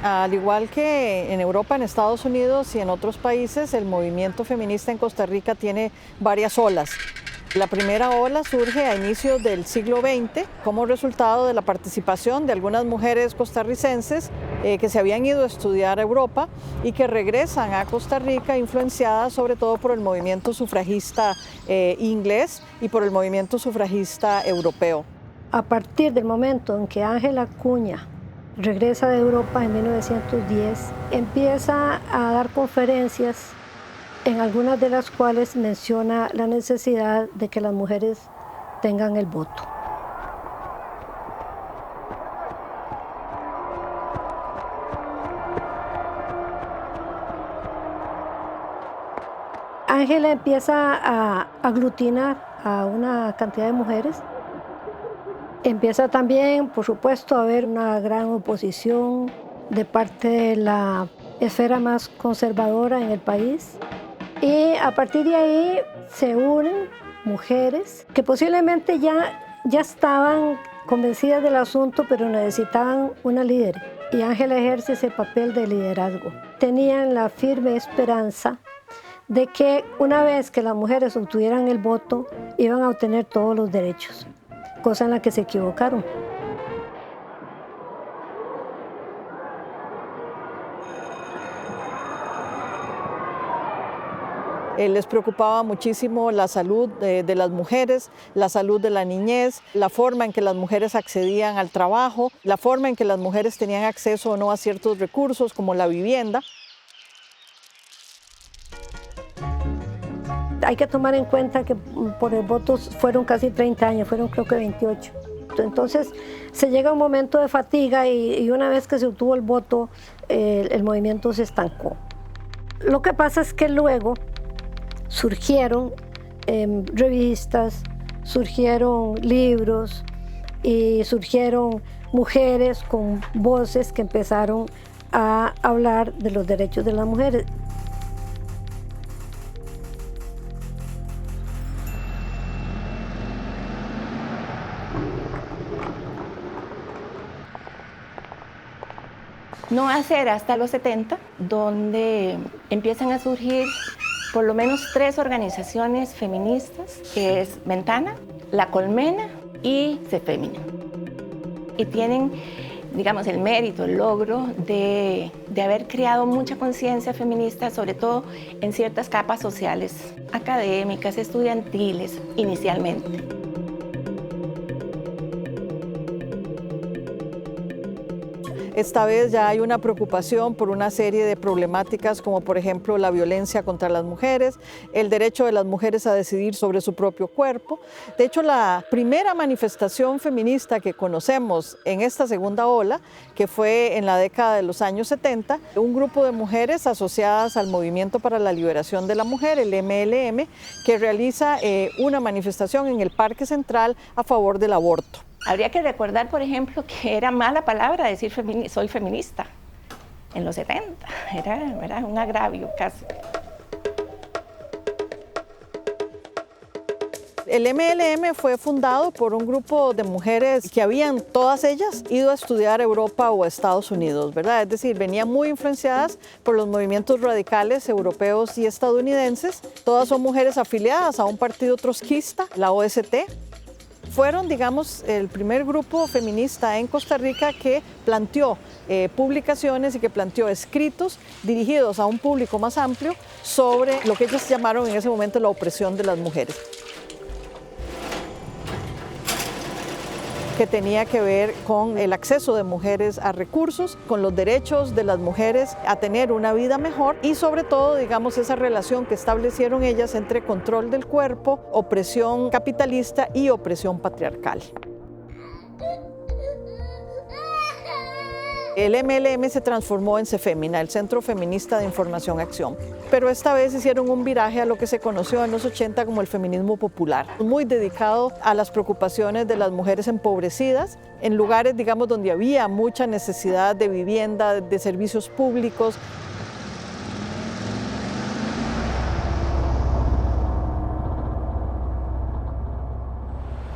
Al igual que en Europa, en Estados Unidos y en otros países, el movimiento feminista en Costa Rica tiene varias olas. La primera ola surge a inicios del siglo XX como resultado de la participación de algunas mujeres costarricenses que se habían ido a estudiar a Europa y que regresan a Costa Rica influenciadas sobre todo por el movimiento sufragista inglés y por el movimiento sufragista europeo. A partir del momento en que Ángela Acuña regresa de Europa en 1910, empieza a dar conferencias, en algunas de las cuales menciona la necesidad de que las mujeres tengan el voto. Ángela empieza a aglutinar a una cantidad de mujeres. Empieza también, por supuesto, a haber una gran oposición de parte de la esfera más conservadora en el país. Y a partir de ahí se unen mujeres que posiblemente ya estaban convencidas del asunto, pero necesitaban una líder. Y Ángela ejerce ese papel de liderazgo. Tenían la firme esperanza de que una vez que las mujeres obtuvieran el voto, iban a obtener todos los derechos, cosa en la que se equivocaron. Les preocupaba muchísimo la salud de las mujeres, la salud de la niñez, la forma en que las mujeres accedían al trabajo, la forma en que las mujeres tenían acceso o no a ciertos recursos como la vivienda. Hay que tomar en cuenta que por el voto fueron casi 30 años, fueron creo que 28. Entonces se llega a un momento de fatiga y una vez que se obtuvo el voto, el movimiento se estancó. Lo que pasa es que luego surgieron revistas, surgieron libros y surgieron mujeres con voces que empezaron a hablar de los derechos de las mujeres. No va a ser hasta los 70 donde empiezan a surgir por lo menos 3 organizaciones feministas, que es Ventana, La Colmena y CEFEMINA. Y tienen, digamos, el mérito, el logro de haber creado mucha conciencia feminista, sobre todo en ciertas capas sociales, académicas, estudiantiles, inicialmente. Esta vez ya hay una preocupación por una serie de problemáticas como por ejemplo la violencia contra las mujeres, el derecho de las mujeres a decidir sobre su propio cuerpo. De hecho, la primera manifestación feminista que conocemos en esta segunda ola, que fue en la década de los años 70, un grupo de mujeres asociadas al Movimiento para la Liberación de la Mujer, el MLM, que realiza una manifestación en el Parque Central a favor del aborto. Habría que recordar, por ejemplo, que era mala palabra decir soy feminista en los 70, era un agravio casi. El MLM fue fundado por un grupo de mujeres que habían, todas ellas, ido a estudiar a Europa o a Estados Unidos, ¿verdad? Es decir, venían muy influenciadas por los movimientos radicales europeos y estadounidenses. Todas son mujeres afiliadas a un partido trotskista, la OST. Fueron, digamos, el primer grupo feminista en Costa Rica que planteó publicaciones y que planteó escritos dirigidos a un público más amplio sobre lo que ellos llamaron en ese momento la opresión de las mujeres, que tenía que ver con el acceso de mujeres a recursos, con los derechos de las mujeres a tener una vida mejor y sobre todo, digamos, esa relación que establecieron ellas entre control del cuerpo, opresión capitalista y opresión patriarcal. El MLM se transformó en CEFEMINA, el Centro Feminista de Información y Acción, pero esta vez hicieron un viraje a lo que se conoció en los 80 como el feminismo popular, muy dedicado a las preocupaciones de las mujeres empobrecidas, en lugares, digamos, donde había mucha necesidad de vivienda, de servicios públicos.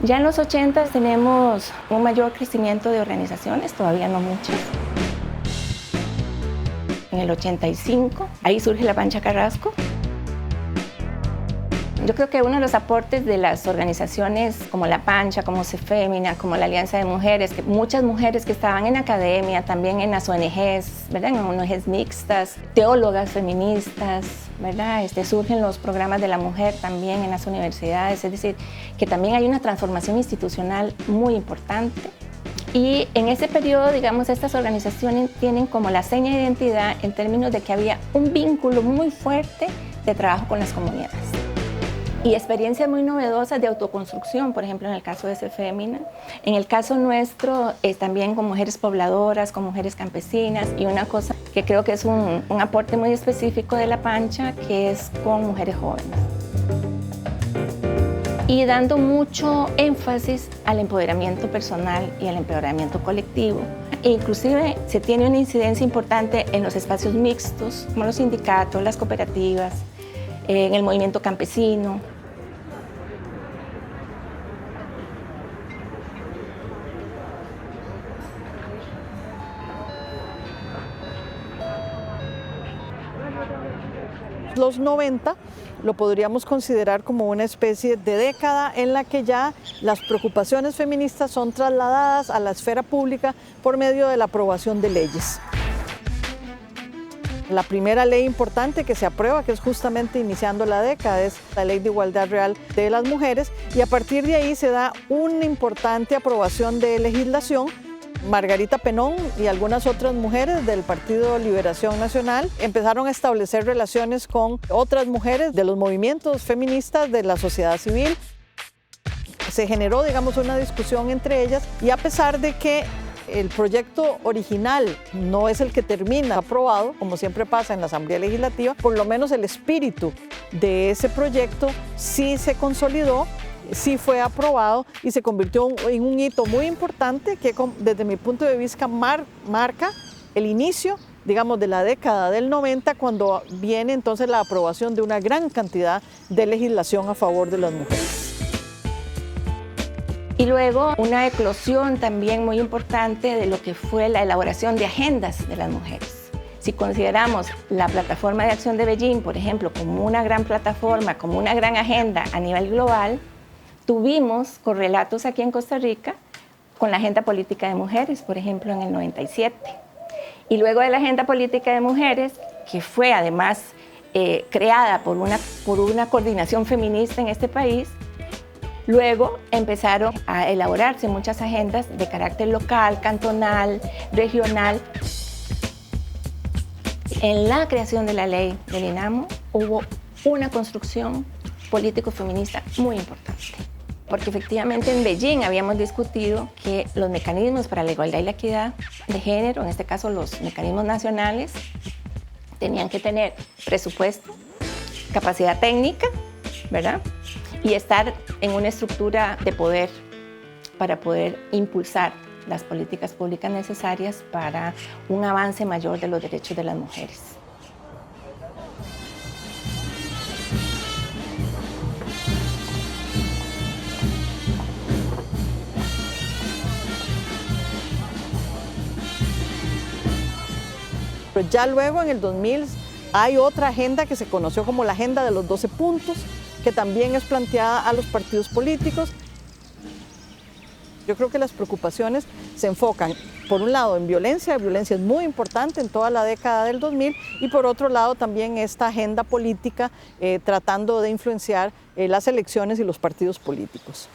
Ya en los 80 tenemos un mayor crecimiento de organizaciones, todavía no muchas. en el 85. Ahí surge la Pancha Carrasco. Yo creo que uno de los aportes de las organizaciones como La Pancha, como CEFEMINA, como la Alianza de Mujeres, que muchas mujeres que estaban en academia, también en las ONGs, ¿verdad? En ONGs mixtas, teólogas feministas, ¿verdad? Surgen los programas de la mujer también en las universidades, es decir, que también hay una transformación institucional muy importante. Y en ese periodo, digamos, estas organizaciones tienen como la seña de identidad en términos de que había un vínculo muy fuerte de trabajo con las comunidades. Y experiencias muy novedosas de autoconstrucción, por ejemplo, en el caso de CEFEMINA. En el caso nuestro, también con mujeres pobladoras, con mujeres campesinas, y una cosa que creo que es un aporte muy específico de La Pancha, que es con mujeres jóvenes. Y dando mucho énfasis al empoderamiento personal y al empoderamiento colectivo. E inclusive se tiene una incidencia importante en los espacios mixtos, como los sindicatos, las cooperativas, en el movimiento campesino. Los 90 lo podríamos considerar como una especie de década en la que ya las preocupaciones feministas son trasladadas a la esfera pública por medio de la aprobación de leyes. La primera ley importante que se aprueba, que es justamente iniciando la década, es la Ley de Igualdad Real de las Mujeres, y a partir de ahí se da una importante aprobación de legislación. Margarita Penón y algunas otras mujeres del Partido Liberación Nacional empezaron a establecer relaciones con otras mujeres de los movimientos feministas de la sociedad civil. Se generó, digamos, una discusión entre ellas, y a pesar de que el proyecto original no es el que termina aprobado, como siempre pasa en la Asamblea Legislativa, por lo menos el espíritu de ese proyecto sí se consolidó, sí fue aprobado y se convirtió en un hito muy importante que desde mi punto de vista marca el inicio, digamos, de la década del 90, cuando viene entonces la aprobación de una gran cantidad de legislación a favor de las mujeres. Y luego una eclosión también muy importante de lo que fue la elaboración de agendas de las mujeres. Si consideramos la plataforma de acción de Beijing, por ejemplo, como una gran plataforma, como una gran agenda a nivel global, tuvimos correlatos aquí en Costa Rica con la agenda política de mujeres, por ejemplo, en el 97. Y luego de la agenda política de mujeres, que fue además creada por una coordinación feminista en este país, luego empezaron a elaborarse muchas agendas de carácter local, cantonal, regional. En la creación de la ley del INAMO hubo una construcción político-feminista muy importante. Porque efectivamente en Beijing habíamos discutido que los mecanismos para la igualdad y la equidad de género, en este caso los mecanismos nacionales, tenían que tener presupuesto, capacidad técnica, ¿verdad? Y estar en una estructura de poder para poder impulsar las políticas públicas necesarias para un avance mayor de los derechos de las mujeres. Pero ya luego en el 2000 hay otra agenda que se conoció como la agenda de los 12 puntos, que también es planteada a los partidos políticos. Yo creo que las preocupaciones se enfocan, por un lado, en violencia es muy importante en toda la década del 2000, y por otro lado también esta agenda política tratando de influenciar las elecciones y los partidos políticos.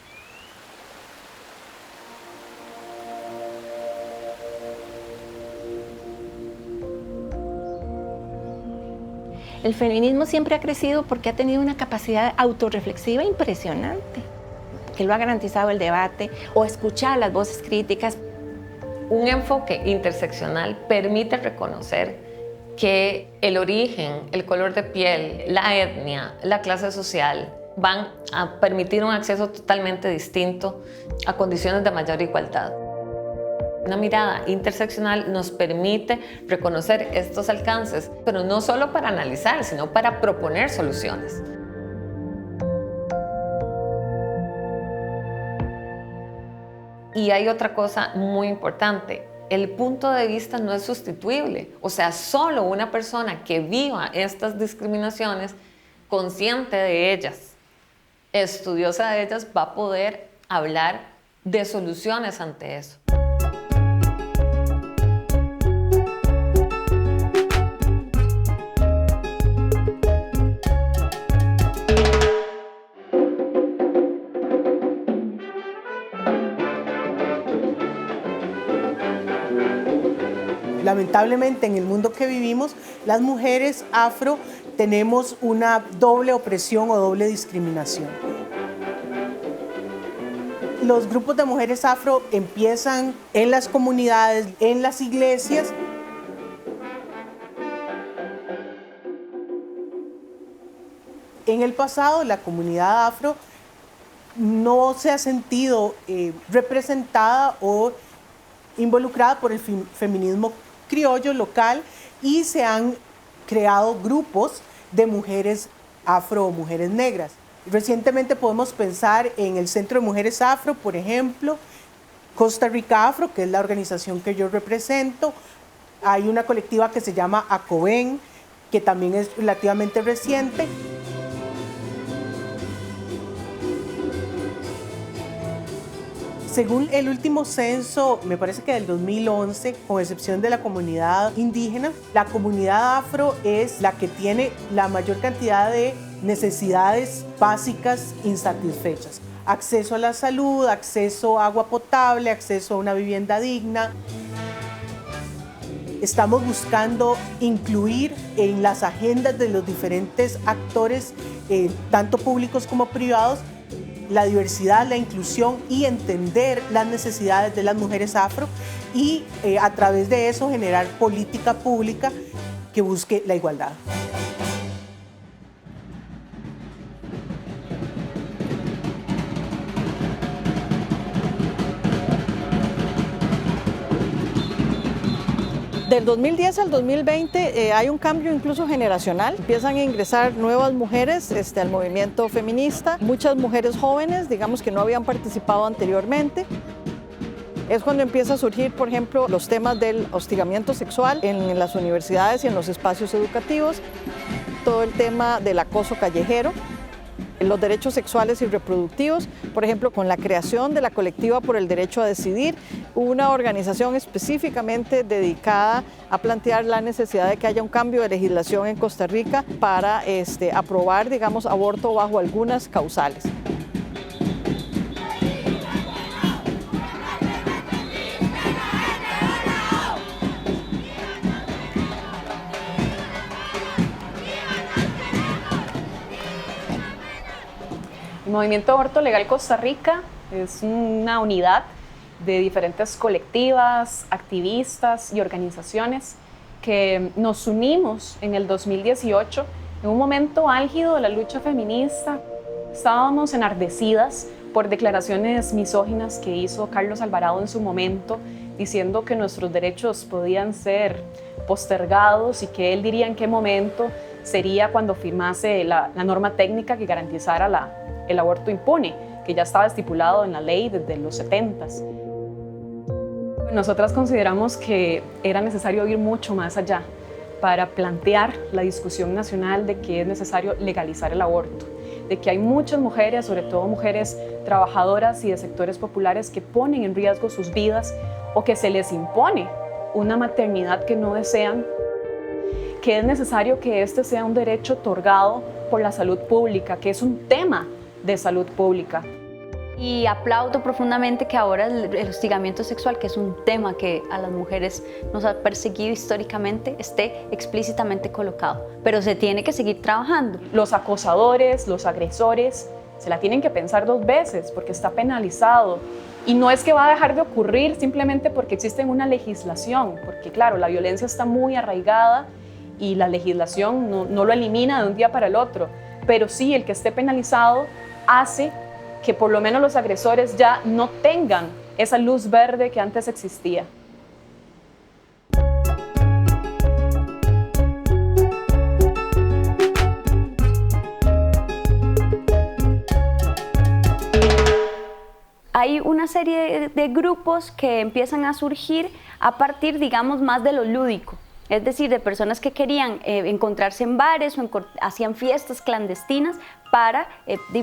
El feminismo siempre ha crecido porque ha tenido una capacidad autorreflexiva impresionante, que lo ha garantizado el debate o escuchar las voces críticas. Un enfoque interseccional permite reconocer que el origen, el color de piel, la etnia, la clase social van a permitir un acceso totalmente distinto a condiciones de mayor igualdad. Una mirada interseccional nos permite reconocer estos alcances, pero no solo para analizar, sino para proponer soluciones. Y hay otra cosa muy importante. el punto de vista no es sustituible. O sea, solo una persona que viva estas discriminaciones, consciente de ellas, estudiosa de ellas, va a poder hablar de soluciones ante eso. Lamentablemente, en el mundo que vivimos, las mujeres afro tenemos una doble opresión o doble discriminación. Los grupos de mujeres afro empiezan en las comunidades, en las iglesias. En el pasado, la comunidad afro no se ha sentido representada o involucrada por el feminismo criollo local, y se han creado grupos de mujeres afro o mujeres negras. Recientemente podemos pensar en el Centro de Mujeres Afro, por ejemplo, Costa Rica Afro, que es la organización que yo represento. Hay una colectiva que se llama ACOBEN, que también es relativamente reciente. Según el último censo, me parece que del 2011, con excepción de la comunidad indígena, la comunidad afro es la que tiene la mayor cantidad de necesidades básicas insatisfechas. Acceso a la salud, acceso a agua potable, acceso a una vivienda digna. Estamos buscando incluir en las agendas de los diferentes actores, tanto públicos como privados, la diversidad, la inclusión y entender las necesidades de las mujeres afro, y a través de eso generar política pública que busque la igualdad. Del 2010 al 2020 hay un cambio incluso generacional. Empiezan a ingresar nuevas mujeres al movimiento feminista, muchas mujeres jóvenes, digamos, que no habían participado anteriormente. Es cuando empieza a surgir, por ejemplo, los temas del hostigamiento sexual en las universidades y en los espacios educativos, todo el tema del acoso callejero, los derechos sexuales y reproductivos, por ejemplo, con la creación de la Colectiva por el Derecho a Decidir, una organización específicamente dedicada a plantear la necesidad de que haya un cambio de legislación en Costa Rica para aprobar, digamos, aborto bajo algunas causales. El Movimiento Aborto Legal Costa Rica es una unidad de diferentes colectivas, activistas y organizaciones que nos unimos en el 2018 en un momento álgido de la lucha feminista. Estábamos enardecidas por declaraciones misóginas que hizo Carlos Alvarado en su momento, diciendo que nuestros derechos podían ser postergados y que él diría en qué momento sería cuando firmase la norma técnica que garantizara el aborto impune, que ya estaba estipulado en la ley desde los 70s. Nosotras consideramos que era necesario ir mucho más allá para plantear la discusión nacional de que es necesario legalizar el aborto, de que hay muchas mujeres, sobre todo mujeres trabajadoras y de sectores populares, que ponen en riesgo sus vidas o que se les impone una maternidad que no desean, que es necesario que este sea un derecho otorgado por la salud pública, que es un tema de salud pública. Y aplaudo profundamente que ahora el hostigamiento sexual, que es un tema que a las mujeres nos ha perseguido históricamente, esté explícitamente colocado. Pero se tiene que seguir trabajando. Los acosadores, los agresores, se la tienen que pensar 2 veces porque está penalizado. Y no es que va a dejar de ocurrir simplemente porque existe una legislación, porque claro, la violencia está muy arraigada y la legislación no lo elimina de un día para el otro. Pero sí, el que esté penalizado hace que por lo menos los agresores ya no tengan esa luz verde que antes existía. hay una serie de grupos que empiezan a surgir a partir, digamos, más de lo lúdico. Es decir, de personas que querían encontrarse en bares o hacían fiestas clandestinas para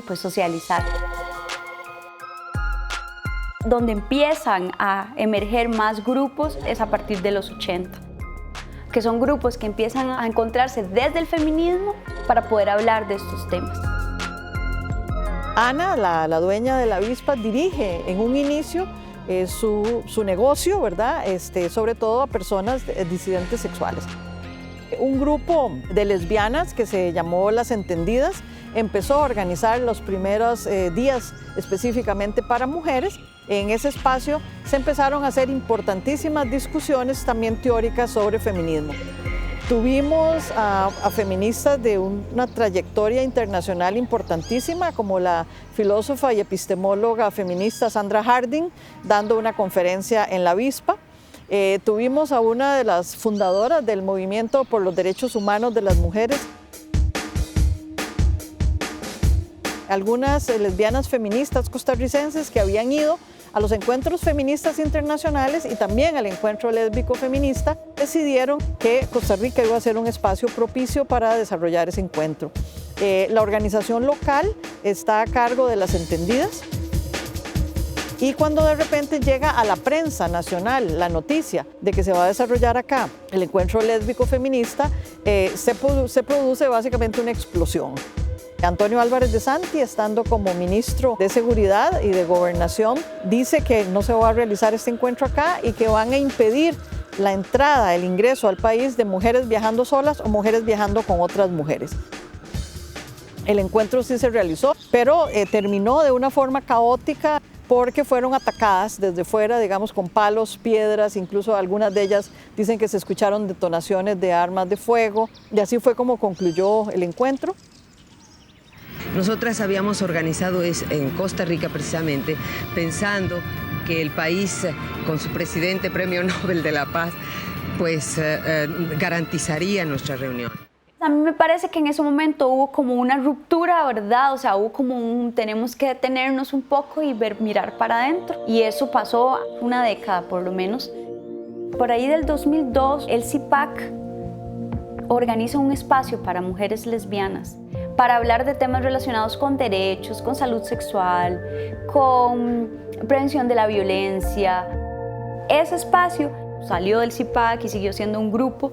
pues, socializar. Donde empiezan a emerger más grupos es a partir de los 80, que son grupos que empiezan a encontrarse desde el feminismo para poder hablar de estos temas. Ana, la dueña de la avispa, dirige en un inicio su negocio, ¿verdad? Sobre todo a personas disidentes sexuales. Un grupo de lesbianas que se llamó Las Entendidas empezó a organizar los primeros días específicamente para mujeres. En ese espacio se empezaron a hacer importantísimas discusiones también teóricas sobre feminismo. Tuvimos a feministas de una trayectoria internacional importantísima, como la filósofa y epistemóloga feminista Sandra Harding, dando una conferencia en la avispa. Tuvimos a una de las fundadoras del movimiento por los derechos humanos de las mujeres. Algunas lesbianas feministas costarricenses que habían ido a los encuentros feministas internacionales y también al encuentro lésbico feminista, decidieron que Costa Rica iba a ser un espacio propicio para desarrollar ese encuentro. La organización local está a cargo de Las Entendidas, y cuando de repente llega a la prensa nacional la noticia de que se va a desarrollar acá el encuentro lésbico feminista, se produce básicamente una explosión. Antonio Álvarez de Santi, estando como ministro de Seguridad y de Gobernación, dice que no se va a realizar este encuentro acá y que van a impedir la entrada, el ingreso al país de mujeres viajando solas o mujeres viajando con otras mujeres. El encuentro sí se realizó, pero terminó de una forma caótica porque fueron atacadas desde fuera, digamos, con palos, piedras, incluso algunas de ellas dicen que se escucharon detonaciones de armas de fuego, y así fue como concluyó el encuentro. Nosotras habíamos organizado en Costa Rica precisamente, pensando que el país, con su presidente Premio Nobel de la Paz, pues garantizaría nuestra reunión. A mí me parece que en ese momento hubo como una ruptura, ¿verdad? O sea, hubo como tenemos que detenernos un poco y mirar para adentro. Y eso pasó una década por lo menos. Por ahí del 2002, el CIPAC organiza un espacio para mujeres lesbianas para hablar de temas relacionados con derechos, con salud sexual, con prevención de la violencia. Ese espacio salió del CIPAC y siguió siendo un grupo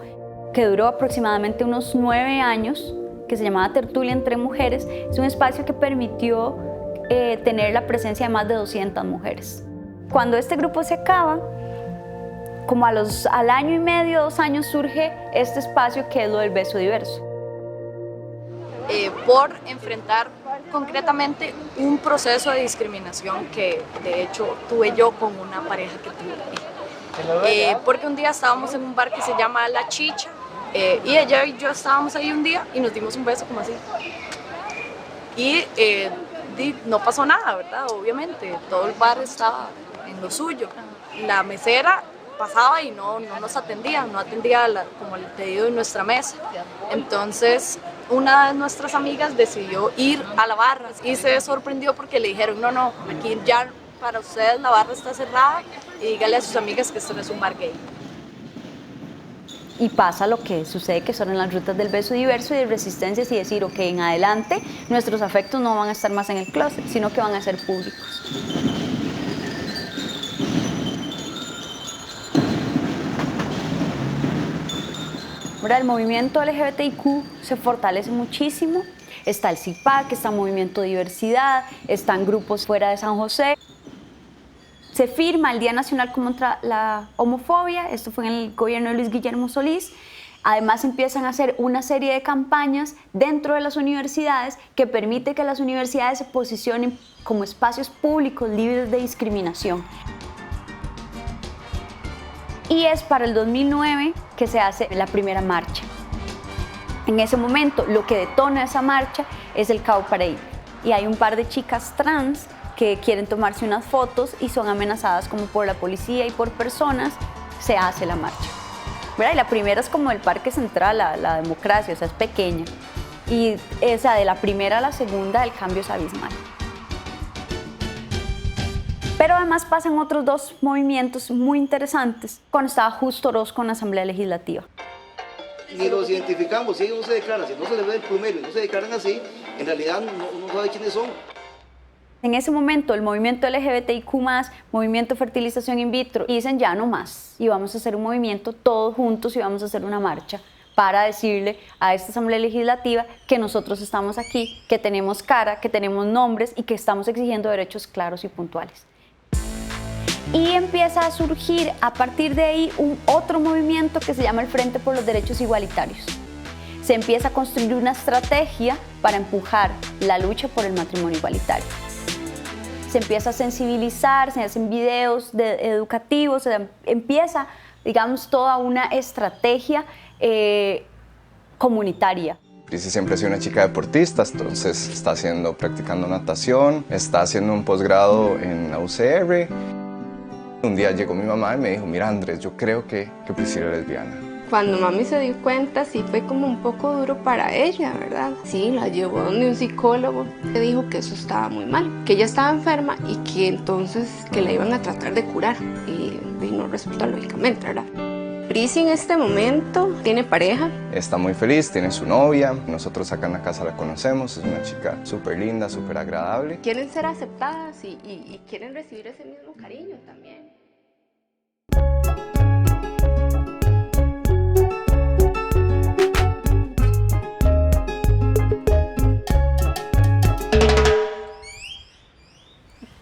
que duró aproximadamente unos 9 años, que se llamaba Tertulia entre Mujeres. Es un espacio que permitió tener la presencia de más de 200 mujeres. Cuando este grupo se acaba, como al año y medio, 2 años, surge este espacio que es lo del beso diverso. Por enfrentar concretamente un proceso de discriminación que de hecho tuve yo con una pareja que tuve. Porque un día estábamos en un bar que se llama La Chicha, y ella y yo estábamos ahí un día y nos dimos un beso como así. Y no pasó nada, ¿verdad? Obviamente, todo el bar estaba en lo suyo. La mesera pasaba y no nos atendía, no atendía como el pedido de nuestra mesa. Entonces, una de nuestras amigas decidió ir a la barra y se sorprendió porque le dijeron, no, aquí ya para ustedes la barra está cerrada y dígale a sus amigas que esto no es un bar gay. Y pasa lo que sucede, que son en las rutas del beso diverso y de resistencias, y decir, ok, en adelante nuestros afectos no van a estar más en el closet, sino que van a ser públicos. El movimiento LGBTIQ se fortalece muchísimo. Está el CIPAC, está el Movimiento Diversidad, están grupos fuera de San José. Se firma el Día Nacional contra la Homofobia, esto fue en el gobierno de Luis Guillermo Solís. Además empiezan a hacer una serie de campañas dentro de las universidades que permite que las universidades se posicionen como espacios públicos libres de discriminación. Y es para el 2009 que se hace la primera marcha. En ese momento, lo que detona esa marcha es el Cow Parade. Y hay un par de chicas trans que quieren tomarse unas fotos y son amenazadas como por la policía y por personas. Se hace la marcha, ¿verdad? Y la primera es como el Parque Central, la democracia, o sea, es pequeña. Y esa de la primera a la segunda, el cambio es abismal. Pero además pasan otros dos movimientos muy interesantes cuando estaba Justo Orozco en la Asamblea Legislativa. Ni los identificamos, si ellos no se declaran, si no se les ve el plumero y no se declaran así, en realidad no sabe quiénes son. En ese momento el movimiento LGBTIQ+, movimiento fertilización in vitro, y dicen ya no más, y vamos a hacer un movimiento todos juntos y vamos a hacer una marcha para decirle a esta Asamblea Legislativa que nosotros estamos aquí, que tenemos cara, que tenemos nombres y que estamos exigiendo derechos claros y puntuales. Y empieza a surgir a partir de ahí otro movimiento que se llama el Frente por los Derechos Igualitarios. Se empieza a construir una estrategia para empujar la lucha por el matrimonio igualitario. Se empieza a sensibilizar, se hacen videos educativos, se empieza, digamos, toda una estrategia comunitaria. Prisi siempre ha sido una chica deportista, entonces está practicando natación, está haciendo un posgrado en la UCR. Un día llegó mi mamá y me dijo, mira Andrés, yo creo que Prisi era lesbiana. Cuando mami se dio cuenta, sí fue como un poco duro para ella, ¿verdad? Sí, la llevó donde un psicólogo que dijo que eso estaba muy mal, que ella estaba enferma y que entonces que la iban a tratar de curar. Y no resulta lógicamente, ¿verdad? Prisi en este momento tiene pareja. Está muy feliz, tiene su novia, nosotros acá en la casa la conocemos, es una chica súper linda, súper agradable. Quieren ser aceptadas y quieren recibir ese mismo cariño también.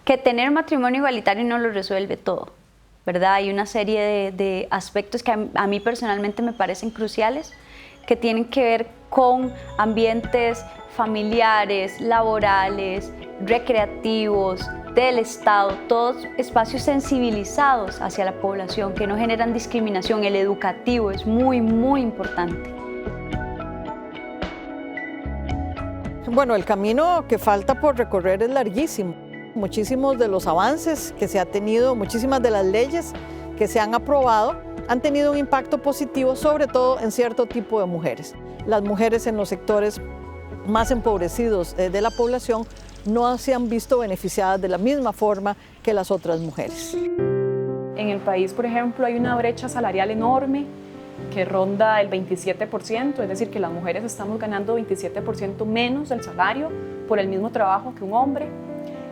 Que tener matrimonio igualitario no lo resuelve todo, ¿verdad? Hay una serie de aspectos que a mí personalmente me parecen cruciales, que tienen que ver con ambientes familiares, laborales, recreativos, del Estado, todos espacios sensibilizados hacia la población, que no generan discriminación. El educativo es muy, muy importante. Bueno, el camino que falta por recorrer es larguísimo. Muchísimos de los avances que se ha tenido, muchísimas de las leyes que se han aprobado han tenido un impacto positivo, sobre todo en cierto tipo de mujeres. Las mujeres en los sectores más empobrecidos de la población no se han visto beneficiadas de la misma forma que las otras mujeres. En el país, por ejemplo, hay una brecha salarial enorme que ronda el 27%, es decir, que las mujeres estamos ganando 27% menos del salario por el mismo trabajo que un hombre.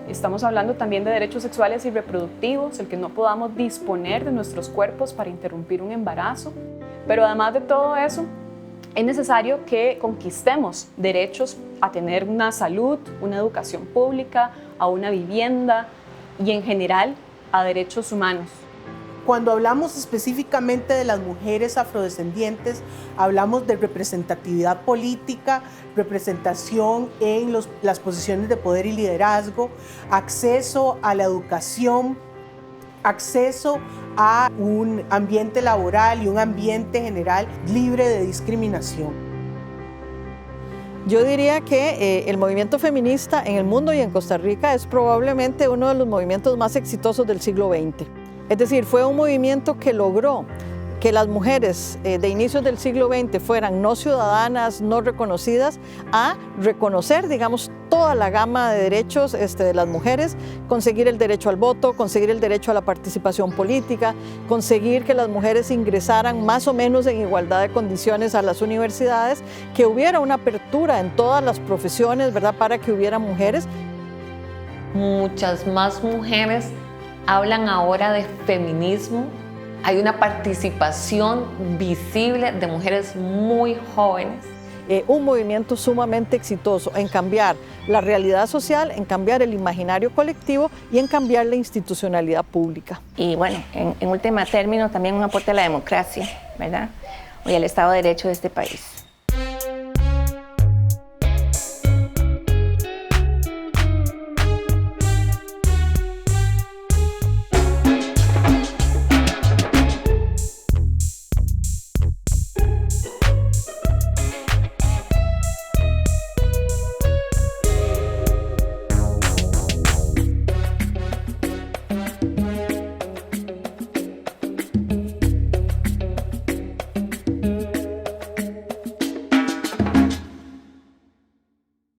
Estamos hablando también de derechos sexuales y reproductivos, el que no podamos disponer de nuestros cuerpos para interrumpir un embarazo. Pero además de todo eso, es necesario que conquistemos derechos a tener una salud, una educación pública, a una vivienda y en general a derechos humanos. Cuando hablamos específicamente de las mujeres afrodescendientes, hablamos de representatividad política, representación en las posiciones de poder y liderazgo, acceso a la educación, acceso a un ambiente laboral y un ambiente general libre de discriminación. Yo diría que el movimiento feminista en el mundo y en Costa Rica es probablemente uno de los movimientos más exitosos del siglo XX. Es decir, fue un movimiento que logró que las mujeres de inicios del siglo XX fueran no ciudadanas, no reconocidas, a reconocer, digamos, toda la gama de derechos de las mujeres, conseguir el derecho al voto, conseguir el derecho a la participación política, conseguir que las mujeres ingresaran más o menos en igualdad de condiciones a las universidades, que hubiera una apertura en todas las profesiones, ¿verdad?, para que hubiera mujeres. Muchas más mujeres hablan ahora de feminismo. Hay una participación visible de mujeres muy jóvenes. Un movimiento sumamente exitoso en cambiar la realidad social, en cambiar el imaginario colectivo y en cambiar la institucionalidad pública. Y bueno, en último término, también un aporte a la democracia, ¿verdad? Y al Estado de Derecho de este país.